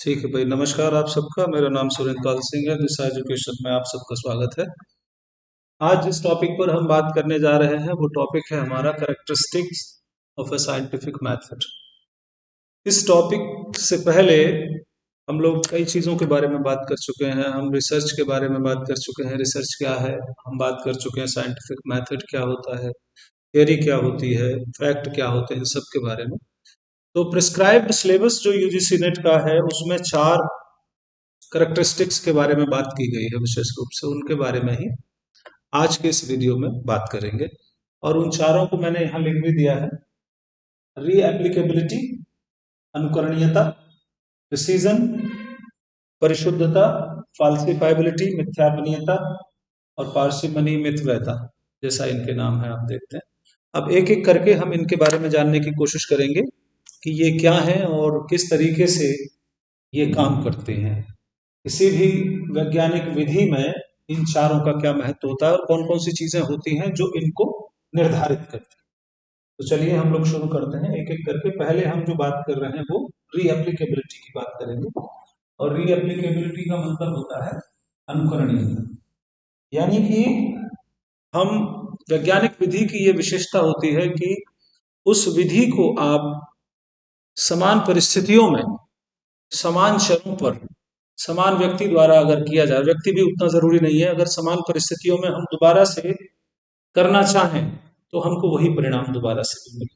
ठीक है भाई, नमस्कार आप सबका। मेरा नाम सुरेंद्रपाल सिंह है। दिशा एजुकेशन में आप सबका स्वागत है। आज जिस टॉपिक पर हम बात करने जा रहे हैं वो टॉपिक है हमारा characteristics of a scientific method. इस टॉपिक से पहले हम लोग कई चीज़ों के बारे में बात कर चुके हैं। हम रिसर्च के बारे में बात कर चुके हैं, रिसर्च क्या है, हम बात कर चुके हैं साइंटिफिक मेथड क्या होता है, थियरी क्या होती है, फैक्ट क्या होते हैं, इन सब के बारे में। तो प्रिस्क्राइब्ड सिलेबस जो यूजीसी नेट का है उसमें 4 करेक्टरिस्टिक्स के बारे में बात की गई है, विशेष रूप से उनके बारे में ही आज के इस वीडियो में बात करेंगे। और उन चारों को मैंने यहाँ लिख भी दिया है। रीएप्लीकेबिलिटी, अनुकरणीयता, प्रिसीजन, परिशुद्धता, फाल्सिफाइबिलिटी, मिथ्यापनीयता और पार्सिमनी, मितव्ययता, जैसा इनके नाम है आप देखते हैं। अब एक एक करके हम इनके बारे में जानने की कोशिश करेंगे कि ये क्या है और किस तरीके से ये काम करते हैं। किसी भी वैज्ञानिक विधि में इन चारों का क्या महत्व होता है और कौन कौन सी चीजें होती हैं जो इनको निर्धारित करती हैं। तो चलिए हम लोग शुरू करते हैं एक एक करके। पहले हम जो बात कर रहे हैं वो रीएप्लीकेबिलिटी की बात करेंगे। और रीएप्लीकेबिलिटी का मतलब होता है अनुकरणीयता, यानी कि हम वैज्ञानिक विधि की ये विशेषता होती है कि उस विधि को आप समान परिस्थितियों में, समान शर्तों पर, समान व्यक्ति द्वारा अगर किया जाए, व्यक्ति भी उतना जरूरी नहीं है, अगर समान परिस्थितियों में हम दोबारा से करना चाहें तो हमको वही परिणाम दोबारा से भी मिले।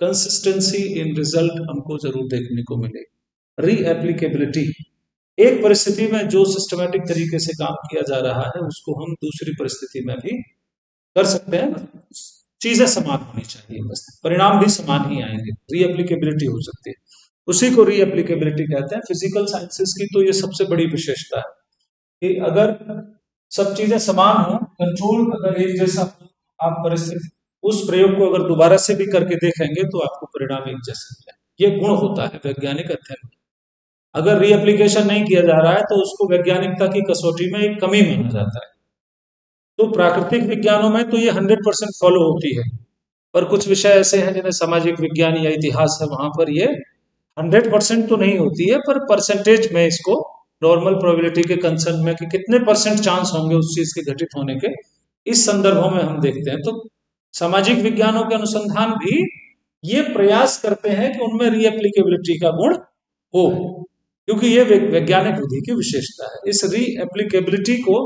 कंसिस्टेंसी इन रिजल्ट हमको जरूर देखने को मिले। रीएप्लीकेबिलिटी, एक परिस्थिति में जो सिस्टमेटिक तरीके से काम किया जा रहा है उसको हम दूसरी परिस्थिति में भी कर सकते हैं। चीजें समान होनी चाहिए, बस परिणाम भी समान ही आएंगे, रीएप्लीकेबिलिटी हो सकती है। उसी को रीएप्लीकेबिलिटी कहते हैं। फिजिकल साइंसेस की तो ये सबसे बड़ी विशेषता है कि अगर सब चीजें समान हो, कंट्रोल अगर एक जैसा हो, आप परिस्थिति उस प्रयोग को अगर दोबारा से भी करके देखेंगे तो आपको परिणाम एक जैसा मिलेगा। ये गुण होता है वैज्ञानिक अध्ययन। अगर रीएप्लीकेशन नहीं किया जा रहा है तो उसको वैज्ञानिकता की कसौटी में एक कमी माना जाता है। तो प्राकृतिक विज्ञानों में तो ये 100% फॉलो होती है, पर कुछ विषय ऐसे हैं जिन्हें सामाजिक विज्ञान या इतिहास है, वहां पर ये 100% तो नहीं होती है, पर परसेंटेज में इसको नॉर्मल प्रोबेबिलिटी के कंसर्न में कि कितने परसेंट चांस होंगे उस चीज के घटित होने के, इस संदर्भों में हम देखते हैं। तो सामाजिक विज्ञानों के अनुसंधान भी ये प्रयास करते हैं कि उनमें रीएप्लीकेबिलिटी का गुण हो, क्योंकि ये वैज्ञानिक विधि की विशेषता है। इस रीएप्लीकेबिलिटी को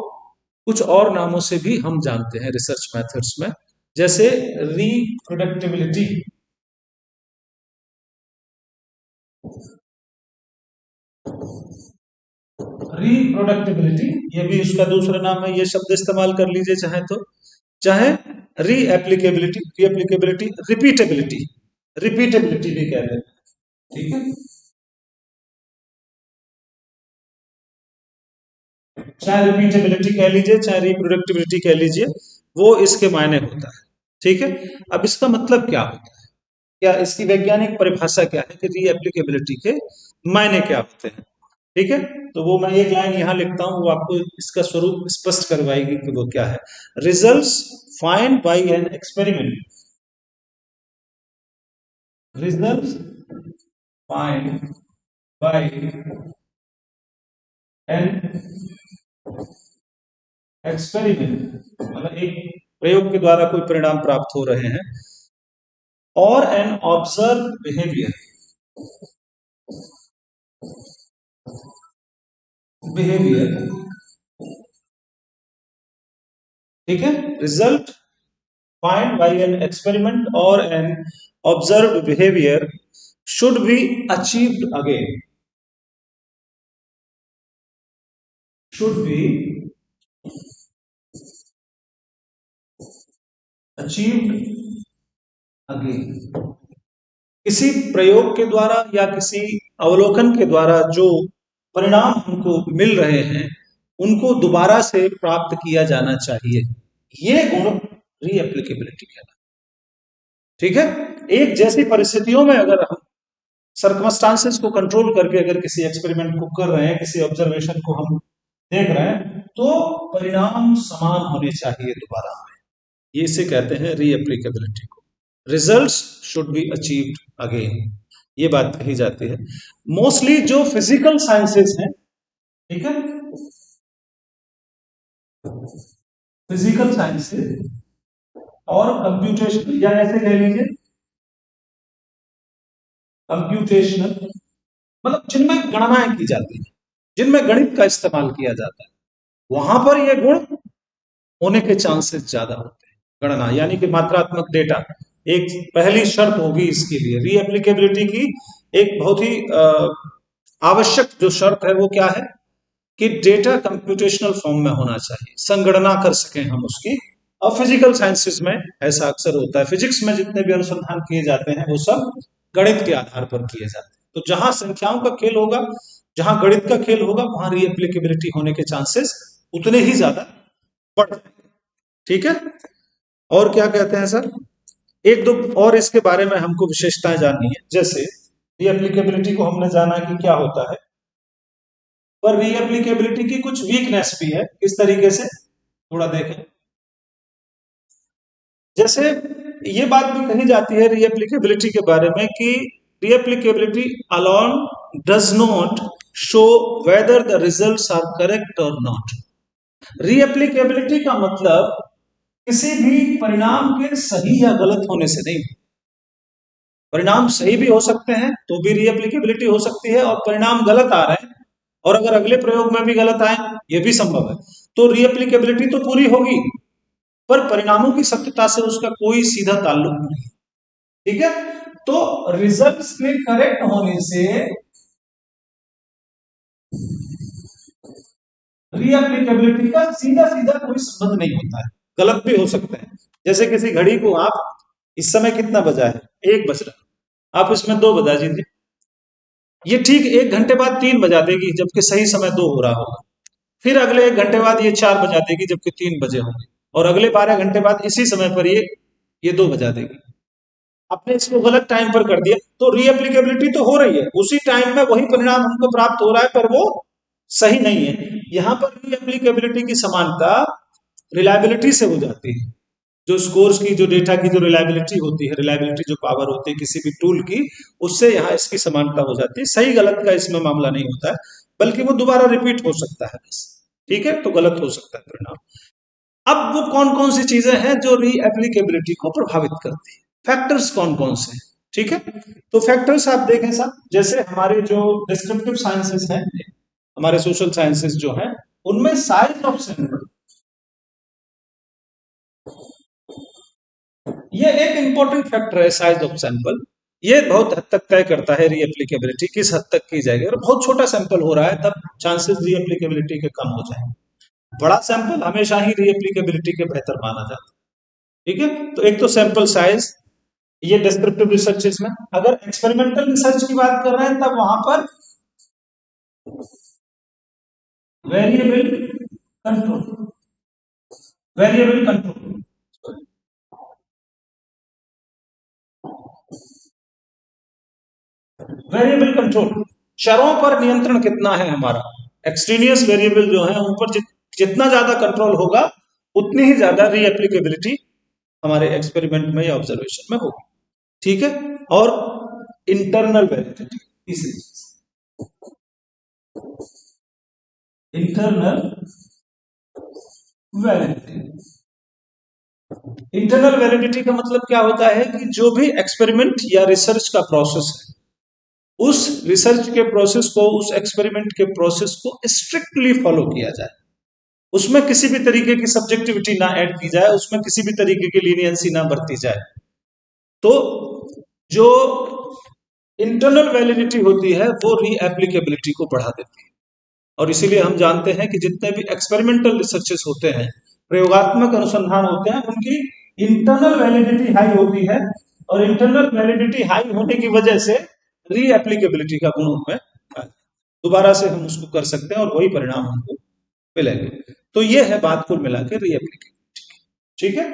कुछ और नामों से भी हम जानते हैं रिसर्च मेथड्स में, जैसे रिप्रोडक्टिबिलिटी, रिप्रोडक्टिबिलिटी ये भी उसका दूसरा नाम है। ये शब्द इस्तेमाल कर लीजिए चाहे तो, चाहे रीएप्लीकेबिलिटी, रीएप्लीकेबिलिटी, रिपीटेबिलिटी, रिपीटेबिलिटी भी कहते हैं, ठीक है। चाहे रिपीटेबिलिटी कह लीजिए चाहे रिप्रोडक्टिबिलिटी कह लीजिए, वो इसके मायने होता है, ठीक है। अब इसका मतलब क्या होता है, क्या इसकी वैज्ञानिक परिभाषा क्या है कि रीएप्लीकेबिलिटी के मायने क्या होते हैं, ठीक है। तो वो मैं एक लाइन यहां लिखता हूं, वो आपको इसका स्वरूप स्पष्ट करवाएगी कि वो क्या है। Results find by an experiment, results find by an experiment, मतलब एक प्रयोग के द्वारा कोई परिणाम प्राप्त हो रहे हैं, और एन ऑब्जर्व बिहेवियर, बिहेवियर, ठीक है। Result find by an experiment और an observe behaviour should be achieved again, should be achieved again। किसी प्रयोग के द्वारा या किसी अवलोकन के द्वारा जो परिणाम हमको मिल रहे हैं उनको दोबारा से प्राप्त किया जाना चाहिए, ये गुण रीएप्लीकेबिलिटी कहलाता है, ठीक है। एक जैसी परिस्थितियों में अगर हम सर्कमस्टांसेस को कंट्रोल करके अगर किसी एक्सपेरिमेंट को कर रहे हैं, किसी ऑब्जर्वेशन को हम देख रहे हैं, तो परिणाम समान होने चाहिए दोबारा में, ये इसे कहते हैं रीएप्लीकेबिलिटी को। Results should be achieved again. ये बात कही जाती है। मोस्टली जो फिजिकल साइंसेस हैं, ठीक है, फिजिकल साइंसेस और कंप्यूटेशनल, या ऐसे कह लीजिए कंप्यूटेशनल, मतलब जिनमें गणनाएं की जाती है, जिनमें गणित का इस्तेमाल किया जाता है, वहां पर ये गुण होने के चांसेस ज्यादा होते हैं। गणना यानी कि मात्रात्मक डेटा एक पहली शर्त होगी इसके लिए। रीएप्लीकेबिलिटी की एक बहुत ही आवश्यक जो शर्त है वो क्या है कि डेटा कंप्यूटेशनल फॉर्म में होना चाहिए, संगणना कर सकें हम उसकी। और फिजिकल साइंसेस में ऐसा अक्सर होता है, फिजिक्स में जितने भी अनुसंधान किए जाते हैं वो सब गणित के आधार पर किए जाते हैं। तो जहां संख्याओं का खेल होगा, जहां गणित का खेल होगा, वहां रीएप्लीकेबिलिटी होने के चांसेस उतने ही ज्यादा बढ़ जाएंगे। ठीक है, और क्या कहते हैं सर, एक दो और इसके बारे में हमको विशेषताएं जाननी है। जैसे रीएप्लीकेबिलिटी को हमने जाना कि क्या होता है, पर रीएप्लीकेबिलिटी की कुछ वीकनेस भी है। किस तरीके से, थोड़ा देखें। जैसे ये बात भी कही जाती है रीएप्लीकेबिलिटी के बारे में कि reapplicability alone does not show whether the results are correct or not. Reapplicability का मतलब किसी भी परिणाम के सही या गलत होने से नहीं। परिणाम सही भी हो सकते हैं तो भी रीएप्लीकेबिलिटी हो सकती है, और परिणाम गलत आ रहे हैं और अगर अगले प्रयोग में भी गलत आए, ये भी संभव है, तो रीएप्लीकेबिलिटी तो पूरी होगी, पर परिणामों की सत्यता से उसका कोई सीधा ताल्लुक नहीं। ठीक है, तो रिजल्ट्स के करेक्ट होने से रीएप्लीकेबिलिटी का सीधा सीधा कोई संबंध नहीं होता है, गलत भी हो सकते हैं। जैसे किसी घड़ी को आप, इस समय कितना बजा है, 1 बज रहा, आप इसमें 2 बजा दीजिए, ये ठीक 1 घंटे बाद 3 बजा देगी जबकि सही समय 2 हो रहा होगा। फिर अगले 1 घंटे बाद ये 4 बजा देगी जबकि 3 बजे होंगे, और अगले 12 घंटे बाद इसी समय पर ये 2 बजा देगी। आपने इसको गलत टाइम पर कर दिया, तो रीएप्लीकेबिलिटी तो हो रही है, उसी टाइम में वही परिणाम हमको प्राप्त हो रहा है, पर वो सही नहीं है। यहां पर रीएप्लीकेबिलिटी की समानता रिलायबिलिटी से हो जाती है। जो स्कोर्स की, जो डेटा की जो रिलायबिलिटी होती है, रिलायबिलिटी जो पावर होती है किसी भी टूल की, उससे यहाँ इसकी समानता हो जाती है। सही गलत का इसमें मामला नहीं होता है, बल्कि वो दोबारा रिपीट हो सकता है बस। ठीक है, तो गलत हो सकता है परिणाम। अब वो कौन कौन सी चीजें हैं जो रीएप्लीकेबिलिटी को प्रभावित करती है, फैक्टर्स कौन कौन से हैं। ठीक है, तो फैक्टर्स आप देखें साहब, जैसे हमारे जो डिस्क्रिप्टिव साइंसेस हैं, हमारे सोशल साइंसेस जो हैं, उनमें साइज ऑफ सैंपल, ये एक इंपॉर्टेंट फैक्टर है। साइज ऑफ सैंपल ये बहुत हद तक तय करता है रीएप्लीकेबिलिटी किस हद तक की जाएगी। अगर बहुत छोटा सैंपल हो रहा है तब चांसेस रीएप्लीकेबिलिटी के कम हो जाएंगे, बड़ा सैंपल हमेशा ही रीएप्लीकेबिलिटी के बेहतर माना जाता है। ठीक है, तो एक तो सैंपल साइज, ये डिस्क्रिप्टिव रिसर्चेस में। अगर एक्सपेरिमेंटल रिसर्च की बात कर रहे हैं तब वहां पर variable control, variable control, variable control, चरों पर नियंत्रण कितना है हमारा, एक्सट्रेनियस वेरिएबल जो है उन पर जितना ज्यादा कंट्रोल होगा उतनी ही ज्यादा रीएप्लीकेबिलिटी हमारे एक्सपेरिमेंट में या ऑब्जर्वेशन में होगी। ठीक है, और इंटरनल वैलिडिटी, तीसरी चीज इंटरनल वैलिडिटी। इंटरनल वैलिडिटी का मतलब क्या होता है कि जो भी एक्सपेरिमेंट या रिसर्च का प्रोसेस है, उस रिसर्च के प्रोसेस को, उस एक्सपेरिमेंट के प्रोसेस को स्ट्रिक्टली फॉलो किया जाए, उसमें किसी भी तरीके की सब्जेक्टिविटी ना ऐड की जाए, उसमें किसी भी तरीके की लीनियंसी ना बरती जाए। तो जो इंटरनल वैलिडिटी होती है वो रीएप्लीकेबिलिटी को बढ़ा देती है। और इसीलिए हम जानते हैं कि जितने भी एक्सपेरिमेंटल रिसर्चेस होते हैं, प्रयोगात्मक अनुसंधान होते हैं, उनकी इंटरनल वैलिडिटी हाई होती है, और इंटरनल वैलिडिटी हाई होने की वजह से रीएप्लीकेबिलिटी का गुण उनमें दोबारा से हम उसको कर सकते हैं और वही परिणाम हमको मिलेंगे। तो ये है बात कुल मिला के रीएप्लीकेबिलिटी। ठीक है,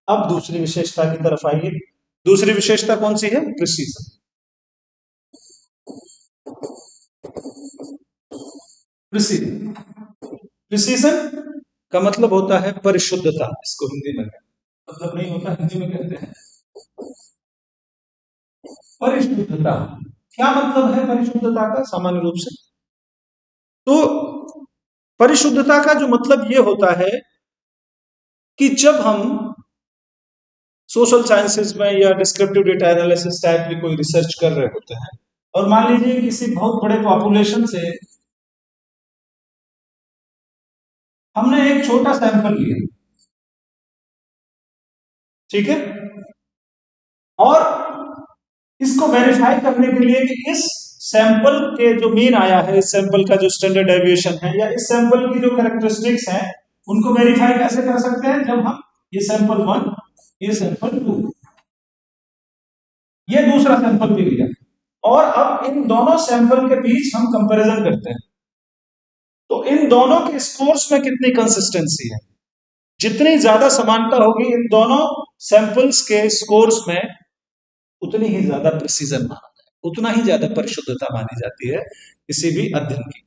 अब दूसरी विशेषता की तरफ आइए। दूसरी विशेषता कौन सी है, प्रिसीजन। प्रिसीजन, प्रिसीजन का मतलब होता है परिशुद्धता, इसको हिंदी में मतलब नहीं होता, हिंदी में कहते हैं परिशुद्धता। क्या मतलब है परिशुद्धता का सामान्य रूप से? तो परिशुद्धता का जो मतलब ये होता है कि जब हम सोशल साइंसेज में या डिस्क्रिप्टिव डेटा एनालिसिस टाइप की कोई रिसर्च कर रहे होते हैं और मान लीजिए किसी बहुत बड़े पॉपुलेशन से हमने एक छोटा सैंपल लिया, ठीक है, और इसको वेरीफाई करने के लिए कि इस सैंपल के जो मीन आया है, इस सैंपल का जो स्टैंडर्ड डेविएशन है या इस सैंपल की जो कैरेक्टरिस्टिक्स हैं उनको वेरीफाई कैसे कर सकते हैं? जब हम ये सैंपल 1, ये सैंपल 2, ये दूसरा सैंपल भी लिया और अब इन दोनों सैंपल के बीच हम कंपैरिजन करते हैं, तो इन दोनों के स्कोर्स में कितनी कंसिस्टेंसी है? जितनी ज्यादा समानता होगी इन दोनों सैंपल्स के स्कोर्स में, उतनी ही ज्यादा प्रिसीजन माना जाए, उतना ही ज्यादा परिशुद्धता मानी जाती है किसी भी अध्ययन की।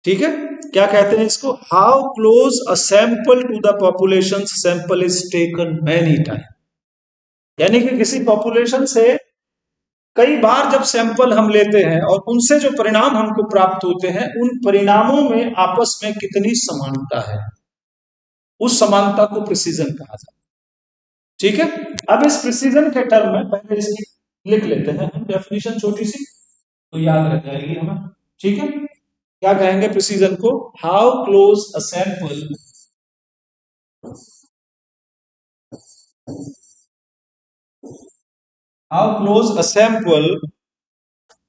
ठीक है, क्या कहते हैं इसको? How close a sample to the population sample is taken many time. यानी कि किसी पॉपुलेशन से कई बार जब सैंपल हम लेते हैं और उनसे जो परिणाम हमको प्राप्त होते हैं उन परिणामों में आपस में कितनी समानता है, उस समानता को प्रिसीजन कहा जाता है। ठीक है, अब इस प्रिसीजन के टर्म में पहले इसकी लिख लेते हैं हम डेफिनेशन छोटी सी, तो याद रह जाएगी हमें। ठीक है, क्या कहेंगे प्रिसीजन को? How close a sample how close a sample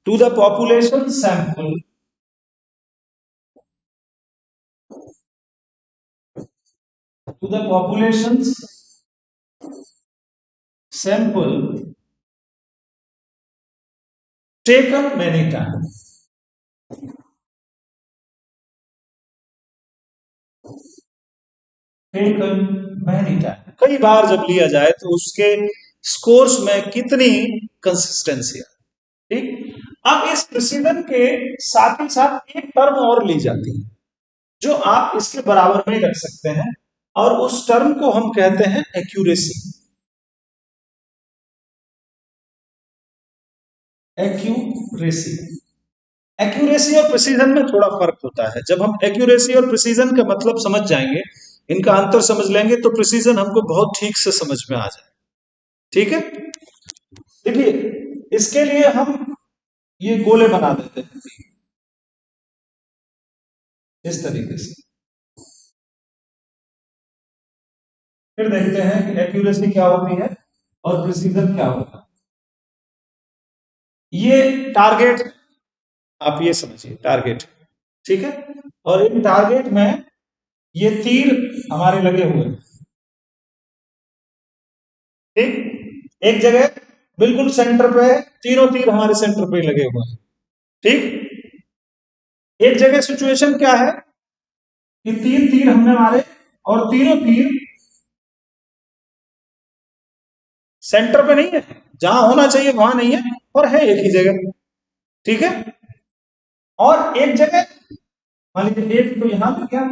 to the population sample to the population's sample taken many times, taken many times, कई बार जब लिया जाए तो उसके स्कोर्स में कितनी कंसिस्टेंसी है। ठीक, अब इस प्रिसीजन के साथ ही साथ एक टर्म और ली जाती है जो आप इसके बराबर में रख सकते हैं और उस टर्म को हम कहते हैं एक्यूरेसी। एक्यूरेसी, एक्यूरेसी और प्रिसीजन में थोड़ा फर्क होता है। जब हम एक्यूरेसी और प्रिसीजन का मतलब समझ जाएंगे, इनका अंतर समझ लेंगे, तो प्रिसीजन हमको बहुत ठीक से समझ में आ जाए। ठीक है, देखिए इसके लिए हम ये गोले बना देते हैं इस तरीके से, फिर देखते हैं कि एक्यूरेसी क्या होती है और प्रिसीजन क्या होता है। ये टारगेट, आप ये समझिए टारगेट, ठीक है, और इन टारगेट में ये तीर हमारे लगे हुए हैं। ठीक, एक जगह बिल्कुल सेंटर पे, तीनों तीर हमारे सेंटर पे लगे हुए हैं। ठीक, एक जगह सिचुएशन क्या है कि तीन तीर हमने मारे और तीनों तीर सेंटर पे नहीं है, जहां होना चाहिए वहां नहीं है, और है एक ही जगह। ठीक है, और एक जगह मान लीजिए एक तो यहां लग गया,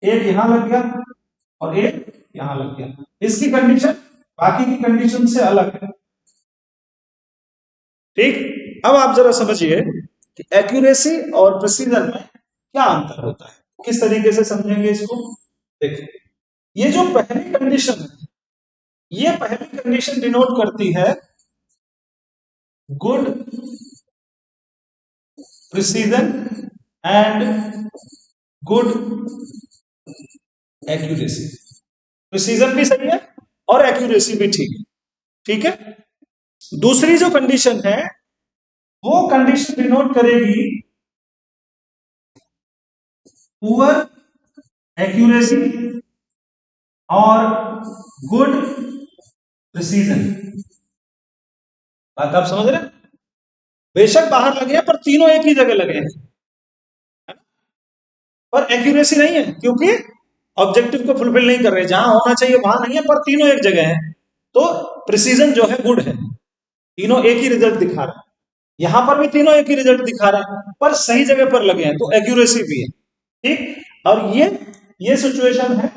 एक यहां लग गया और एक यहां लग गया, इसकी कंडीशन बाकी की कंडीशन से अलग है। ठीक, अब आप जरा समझिए कि एक्यूरेसी और प्रिसीजन में क्या अंतर होता है, किस तरीके से समझेंगे इसको। देखिए, ये जो पहली कंडीशन है, ये पहली कंडीशन डिनोट करती है good precision and good accuracy. Precision भी सही है और एक्यूरेसी भी ठीक है। ठीक है, दूसरी जो कंडीशन है वो कंडीशन डिनोट करेगी पुअर एक्यूरेसी और गुड प्रिसीजन। बात आप समझ रहे हैं? बेशक बाहर लगे हैं पर तीनों एक ही जगह लगे हैं, पर एक्यूरेसी नहीं है क्योंकि ऑब्जेक्टिव को फुलफिल नहीं कर रहे, जहां होना चाहिए वहां नहीं है पर तीनों एक जगह है। तो प्रिसीजन जो है गुड है, तीनों एक ही रिजल्ट दिखा रहे हैं, यहां पर भी तीनों एक ही रिजल्ट दिखा रहे हैं पर सही जगह पर लगे हैं, तो एक्यूरेसी भी है। ठीक, और ये सिचुएशन है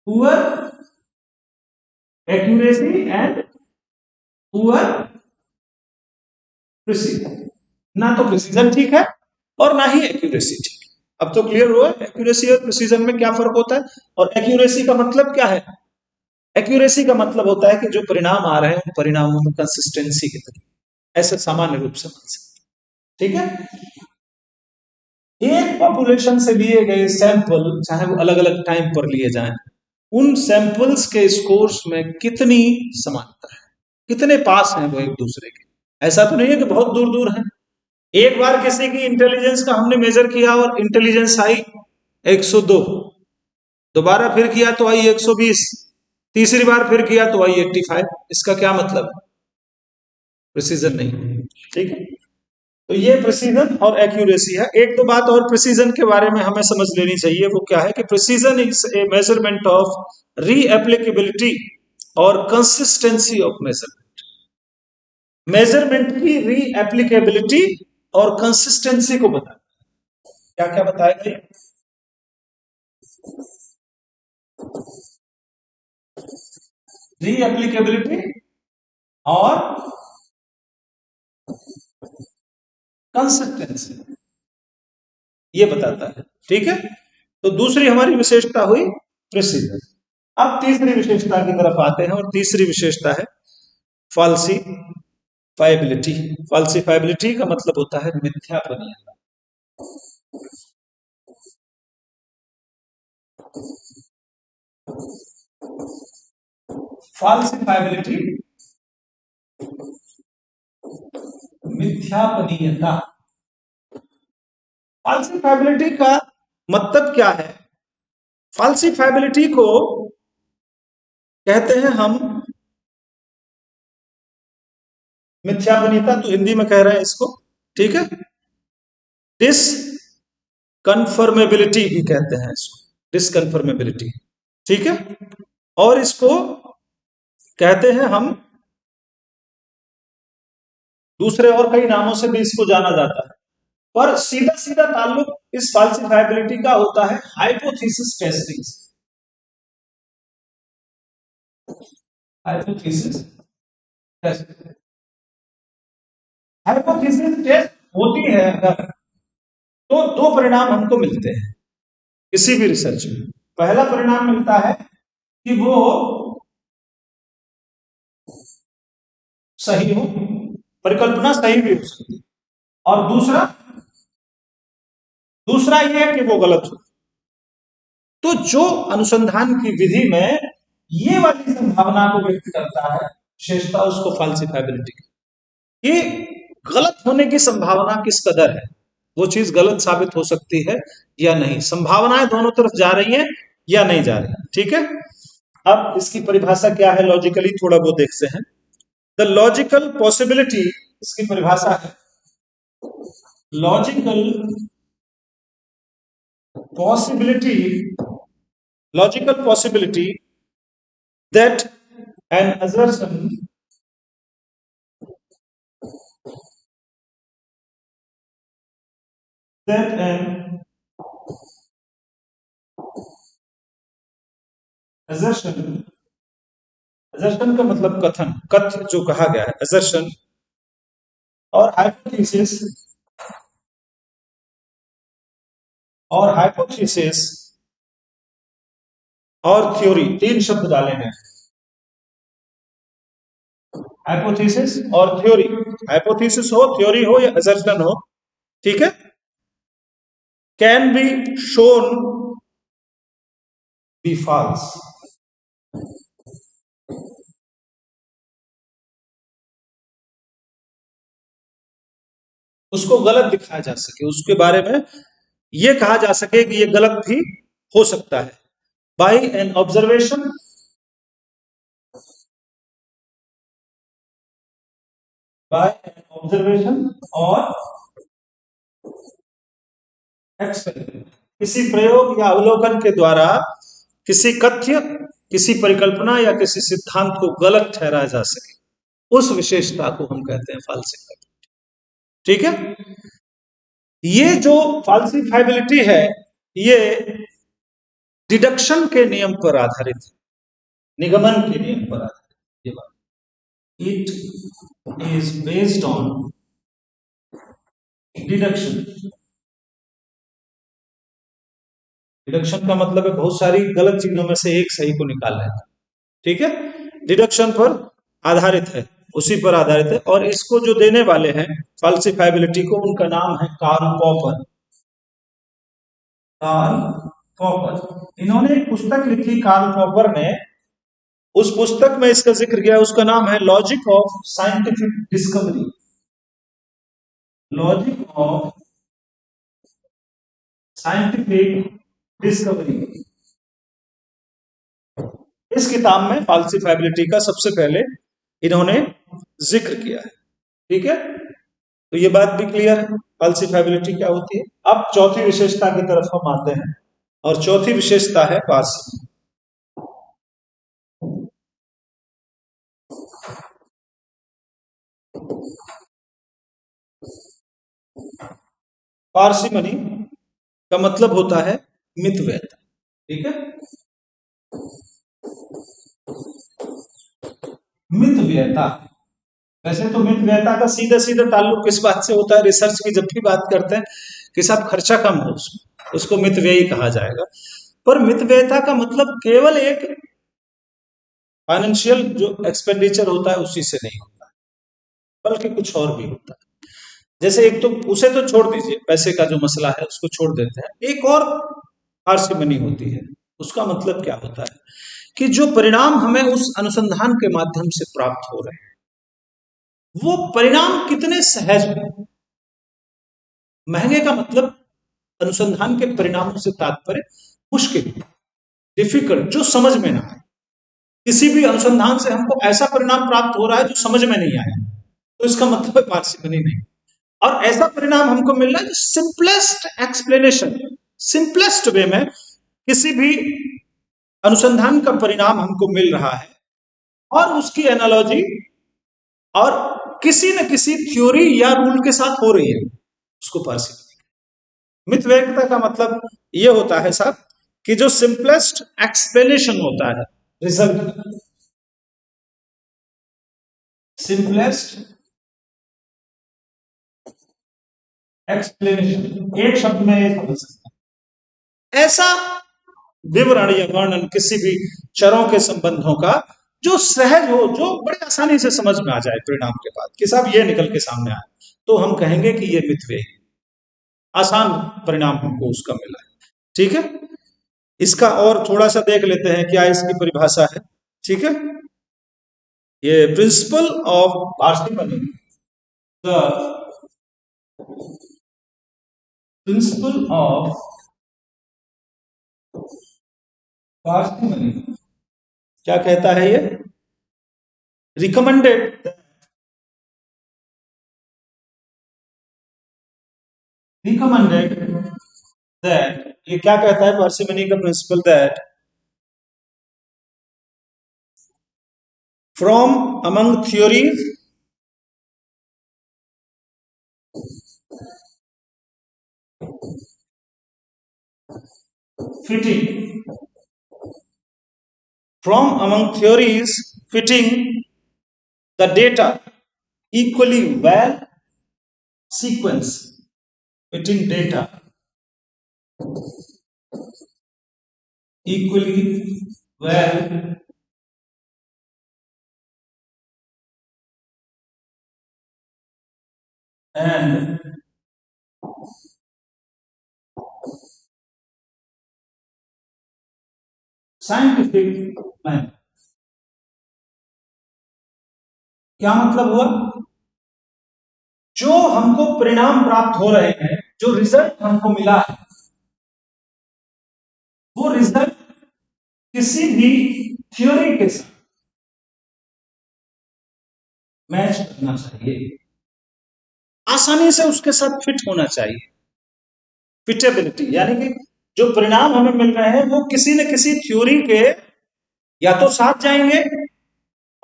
poor accuracy and poor precision. ना तो प्रिसीजन ठीक है और ना ही एक्यूरेसी ठीक है। अब तो क्लियर हुआ एक्यूरेसी और प्रिसीजन में क्या फर्क होता है। और एक्यूरेसी का मतलब क्या है? एक्यूरेसी का मतलब होता है कि जो परिणाम आ रहे हैं उन परिणामों में कंसिस्टेंसी कितनी, ऐसे सामान्य रूप से मान सकते। ठीक है। एक पॉपुलेशन से लिए गए सैंपल, चाहे वो अलग अलग टाइम पर लिए जाएं, उन सैंपल्स के स्कोर्स में कितनी समानता है, कितने पास हैं वो एक दूसरे के। ऐसा तो नहीं है कि बहुत दूर दूर हैं। एक बार किसी की इंटेलिजेंस का हमने मेजर किया और इंटेलिजेंस आई 102, दोबारा फिर किया तो आई 120, तीसरी बार फिर किया तो आई 85। इसका क्या मतलब? प्रिसीजन नहीं। ठीक है। तो ये प्रिसीजन और एक्यूरेसी है। एक दो बात और प्रिसीजन के बारे में हमें समझ लेनी चाहिए। वो क्या है कि precision is a measurement of reapplicability और कंसिस्टेंसी ऑफ मेजरमेंट। मेजरमेंट की रीएप्लीकेबिलिटी और कंसिस्टेंसी को बताता है। क्या क्या बताएगा ये? रीएप्लीकेबिलिटी और कंसिस्टेंसी ये बताता है। ठीक है। तो दूसरी हमारी विशेषता हुई प्रिसीजन। अब तीसरी विशेषता की तरफ आते हैं और तीसरी विशेषता है फाल्सीफाइबिलिटी। फाल्सीफाइबिलिटी का मतलब होता है मिथ्यापनीयता। फाल्सीफाइबिलिटी, मिथ्यापनीयता। फाल्सीफाइबिलिटी का मतलब क्या है? फाल्सीफाइबिलिटी को कहते हैं हम मिथ्यापनीयता, तो हिंदी में कह रहे हैं इसको। ठीक है। डिसकन्फर्मेबिलिटी भी कहते हैं इसको, डिसकन्फर्मेबिलिटी। ठीक है। और इसको कहते हैं हम, दूसरे और कई नामों से भी इसको जाना जाता है, पर सीधा सीधा ताल्लुक इस फाल्सिफाइबिलिटी का होता है हाइपोथेसिस टेस्टिंग से। हाइपोथेसिस टेस्टिंग, हाइपोथेसिस टेस्ट होती है अगर, तो दो परिणाम हमको मिलते हैं किसी भी रिसर्च में। पहला परिणाम मिलता है कि वो सही हो, परिकल्पना सही भी हो सकती है, और दूसरा दूसरा ये है कि वो गलत हो। तो जो अनुसंधान की विधि में ये वाली संभावना को व्यक्त करता है, विशेषता उसको फाल्सिफाइबिलिटी की, कि गलत होने की संभावना किस कदर है, वो चीज गलत साबित हो सकती है या नहीं, संभावनाएं दोनों तरफ जा रही हैं या नहीं जा रही। ठीक है। अब इसकी परिभाषा क्या है लॉजिकली, थोड़ा वो देखते हैं। द लॉजिकल पॉसिबिलिटी, इसकी परिभाषा है logical possibility, logical possibility that an assertion that an assertion, assertion का मतलब कथन, कथ्य जो कहा गया है, assertion, और हाइपोथेसिस, और हाइपोथेसिस और थ्योरी, तीन शब्द डाले हैं। हाइपोथेसिस और थ्योरी, हाइपोथेसिस हो, थ्योरी हो या assertion हो, ठीक है, can be shown be false, उसको गलत दिखाया जा सके, उसके बारे में यह कहा जा सके कि यह गलत भी हो सकता है, by an observation, by an observation और एक्सपेरिमेंट, किसी प्रयोग या अवलोकन के द्वारा किसी कथ्य, किसी परिकल्पना या किसी सिद्धांत को गलत ठहराया जा सके, उस विशेषता को हम कहते हैं फाल्सिफाइबिलिटी। ठीक है। ये जो फाल्सिफाइबिलिटी है, ये डिडक्शन के नियम पर आधारित है, निगमन के नियम पर आधारित। ये बात, it is based on deduction. Deduction का मतलब है बहुत सारी गलत चीजों में से एक सही को निकाल लेना। ठीक है, डिडक्शन पर आधारित है, उसी पर आधारित है। और इसको जो देने वाले हैं फॉल्सिफाइबिलिटी को, उनका नाम है कार्ल पॉपर। कार्ल पॉपर, इन्होंने एक पुस्तक लिखी कार्ल पॉपर ने, उस पुस्तक में इसका जिक्र किया, उसका नाम है logic of scientific discovery. Logic of scientific discovery. इस किताब में फॉल्सिफाइबिलिटी का सबसे पहले इन्होंने जिक्र किया है। ठीक है, तो ये बात भी क्लियर है फॉल्सिफाइबिलिटी क्या होती है। अब चौथी विशेषता की तरफ हम आते हैं, और चौथी विशेषता है पार्सिमनी। पार्सिमनी का मतलब होता है मितव्ययता। ठीक है, मितव्ययता। वैसे तो मितव्ययता का सीधा सीधा ताल्लुक किस बात से होता है, रिसर्च की जब भी बात करते हैं कि साहब खर्चा कम हो, उसको मितव्ययी कहा जाएगा। पर मितव्ययता का मतलब केवल एक फाइनेंशियल जो एक्सपेंडिचर होता है उसी से नहीं होता, बल्कि कुछ और भी होता है। जैसे एक तो उसे तो छोड़ दीजिए, पैसे का जो मसला है उसको छोड़ देते हैं, एक और पार्सिमनी होती है। उसका मतलब क्या होता है कि जो परिणाम हमें उस अनुसंधान के माध्यम से प्राप्त हो रहे हैं, वो परिणाम कितने सहज हैं। महंगे का मतलब अनुसंधान के परिणामों से तात्पर्य मुश्किल, डिफिकल्ट, जो समझ में ना आए। किसी भी अनुसंधान से हमको ऐसा परिणाम प्राप्त हो रहा है जो समझ में नहीं आया, तो इसका मतलब है पार्सिमनी नहीं। और ऐसा परिणाम हमको मिल रहा है जो सिंपलेस्ट एक्सप्लेनेशन, सिंपलेस्ट वे में किसी भी अनुसंधान का परिणाम हमको मिल रहा है, और उसकी एनालॉजी और किसी न किसी थ्योरी या रूल के साथ हो रही है, उसको पार्सिमनी। मितव्ययिता का मतलब यह होता है साहब कि जो सिंपलेस्ट एक्सप्लेनेशन होता है रिजल्ट, सिंपलेस्ट एक्सप्लेनेशन, एक शब्द में ये समझ सकते हैं, ऐसा विवरण या वर्णन किसी भी चरों के संबंधों का जो सहज हो, जो बड़े आसानी से समझ में आ जाए परिणाम के बाद कि साहब ये निकल के सामने आए, तो हम कहेंगे कि ये मितव्ययी, आसान परिणाम हमको उसका मिला है। ठीक है, इसका और थोड़ा सा देख लेते हैं क्या इसकी परिभाषा है। ठीक है, ये principle of parsimony, the principle of parsimony क्या कहता है, ये रिकमेंडेड, रिकमेंडेड दैट, ये क्या कहता है पार्सिमनी का principle, that from among theories fitting, from among theories fitting the data equally well sequence, fitting data equally well and scientific manner। क्या मतलब हुआ, जो हमको परिणाम प्राप्त हो रहे हैं, जो रिजल्ट हमको मिला है, वो रिजल्ट किसी भी थ्योरी के साथ मैच करना चाहिए, आसानी से उसके साथ फिट होना चाहिए। फिटेबिलिटी यानी कि जो परिणाम हमें मिल रहे हैं वो किसी न किसी थ्योरी के या तो साथ जाएंगे,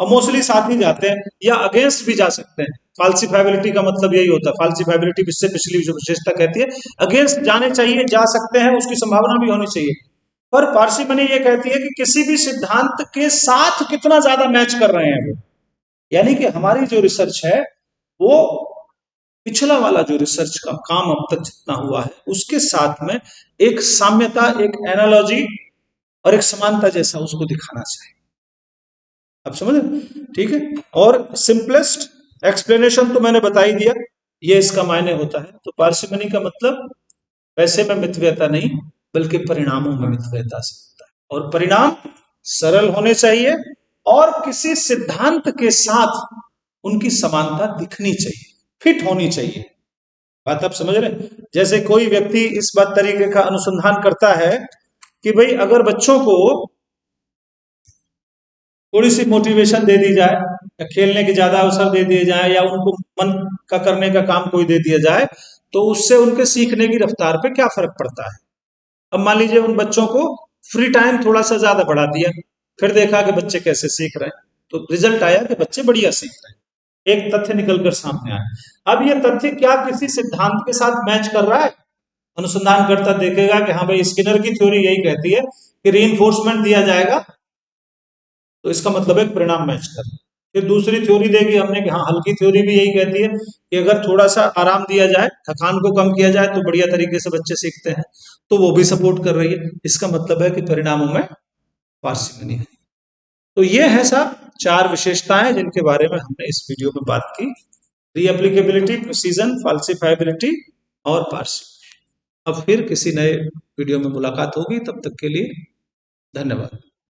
और मोस्टली साथ ही जाते हैं, या अगेंस्ट भी जा सकते हैं। फाल्सिफाइबिलिटी का मतलब यही होता है, फाल्सिफाइबिलिटी इससे पिछली जो विशेषता कहती है अगेंस्ट जाने चाहिए, जा सकते हैं, उसकी संभावना भी होनी चाहिए। पर पार्सिमनी ये कहती है कि किसी भी सिद्धांत के साथ कितना ज्यादा मैच कर रहे हैं वो, यानी कि हमारी जो रिसर्च है वो पिछला वाला जो रिसर्च का काम अब तक जितना हुआ है उसके साथ में एक साम्यता, एक एनालॉजी और एक समानता जैसा उसको दिखाना चाहिए। आप समझ रहे? ठीक है। और सिंपलेस्ट एक्सप्लेनेशन तो मैंने बता ही दिया, ये इसका मायने होता है। तो पार्सिमनी का मतलब पैसे में मितव्ययता नहीं, बल्कि परिणामों में मितव्ययता से होता है। और परिणाम सरल होने चाहिए और किसी सिद्धांत के साथ उनकी समानता दिखनी चाहिए, फिट होनी चाहिए। बात आप समझ रहे हैं? जैसे कोई व्यक्ति इस बात तरीके का अनुसंधान करता है कि भाई अगर बच्चों को थोड़ी सी मोटिवेशन दे दी जाए या खेलने के ज्यादा अवसर दे दिए जाए या उनको मन का करने का काम कोई दे दिया जाए तो उससे उनके सीखने की रफ्तार पे क्या फर्क पड़ता है। अब मान लीजिए उन बच्चों को फ्री टाइम थोड़ा सा ज्यादा बढ़ा दिया, फिर देखा कि बच्चे कैसे सीख रहे हैं, तो रिजल्ट आया कि बच्चे बढ़िया सीख रहे हैं। एक तथ्य निकलकर सामने आया। अब ये तथ्य क्या किसी सिद्धांत के साथ मैच कर रहा है? अनुसंधानकर्ता देखेगा कि हाँ भाई स्किनर की थ्योरी यही कहती है कि रीइंफोर्समेंट दिया जाएगा तो इसका मतलब है परिणाम मैच कर। फिर दूसरी थ्योरी देगी हमने कि हाँ हल्की थ्योरी भी यही कहती है कि अगर थोड़ा सा आराम दिया जाए, थकान को कम किया जाए तो बढ़िया तरीके से बच्चे सीखते हैं, तो वो भी सपोर्ट कर रही है। इसका मतलब है कि परिणामों में पार्सिमनी है। तो ये है साहब 4 विशेषताएं जिनके बारे में हमने इस वीडियो में बात की। रीएप्लीकेबिलिटी, प्रिसीजन, फाल्सिफाइबिलिटी और पार्सिमनी। अब फिर किसी नए वीडियो में मुलाकात होगी, तब तक के लिए धन्यवाद।